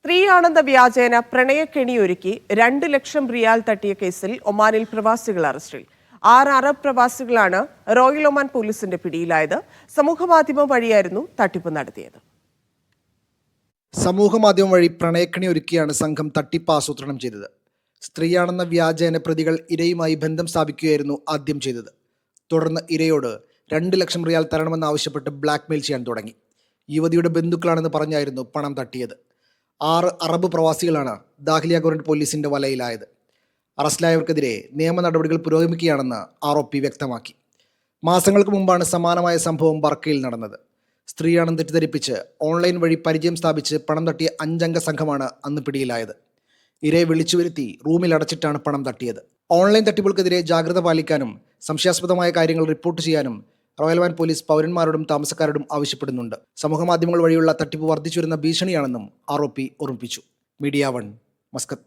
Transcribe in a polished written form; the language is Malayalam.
സ്ത്രീയാണെന്ന വ്യാജേന പ്രണയക്കെണിയൊരുക്കി 2 ലക്ഷം റിയാൽ തട്ടിയ കേസിൽ ഒമാനിൽ പ്രവാസികൾ അറസ്റ്റിൽ. 6 അറബ് പ്രവാസികളാണ് റോയൽ ഒമാൻ പോലീസിന്റെ പിടിയിലായത്. സമൂഹമാധ്യമം വഴിയായിരുന്നു തട്ടിപ്പ് നടത്തിയത്. സമൂഹമാധ്യമം വഴി പ്രണയക്കണി ഒരുക്കിയാണ് സംഘം തട്ടിപ്പ് ആസൂത്രണം ചെയ്തത്. സ്ത്രീയാണെന്ന വ്യാജേന പ്രതികൾ ഇരയുമായി ബന്ധം സ്ഥാപിക്കുകയായിരുന്നു ആദ്യം ചെയ്തത്. തുടർന്ന് ഇരയോട് 2 ലക്ഷം റിയാൽ തരണമെന്നാവശ്യപ്പെട്ട് ബ്ലാക്ക്മെയിൽ ചെയ്യാൻ തുടങ്ങി. യുവതിയുടെ ബന്ധുക്കളാണെന്ന് പറഞ്ഞായിരുന്നു പണം തട്ടിയത്. 6 അറബ് പ്രവാസികളാണ് ദാഖിലിയ ഗവൺമെന്റ് പോലീസിന്റെ വലയിലായത്. അറസ്റ്റിലായവർക്കെതിരെ നിയമ നടപടികൾ പുരോഗമിക്കുകയാണെന്ന് ആരോപി വ്യക്തമാക്കി. മാസങ്ങൾക്ക് മുമ്പാണ് സമാനമായ സംഭവം ബർക്കയിൽ നടന്നത്. സ്ത്രീയാണെന്ന് തെറ്റിദ്ധരിപ്പിച്ച് ഓൺലൈൻ വഴി പരിചയം സ്ഥാപിച്ച് പണം തട്ടിയ 5 അംഗ സംഘമാണ് അന്ന് പിടിയിലായത്. ഇരയെ വിളിച്ചു വരുത്തി റൂമിൽ അടച്ചിട്ടാണ് പണം തട്ടിയത്. ഓൺലൈൻ തട്ടിപ്പുകൾക്കെതിരെ ജാഗ്രത പാലിക്കാനും സംശയാസ്പദമായ കാര്യങ്ങൾ റിപ്പോർട്ട് ചെയ്യാനും റോയൽ ഒമാൻ പോലീസ് പൗരന്മാരോടും താമസക്കാരോടും ആവശ്യപ്പെടുന്നുണ്ട്. സമൂഹമാധ്യമങ്ങൾ വഴിയുള്ള തട്ടിപ്പ് വർദ്ധിച്ചു വരുന്ന ഭീഷണിയാണെന്നും ആരോപി ഓർമ്മിപ്പിച്ചു. Media 1, Muscat.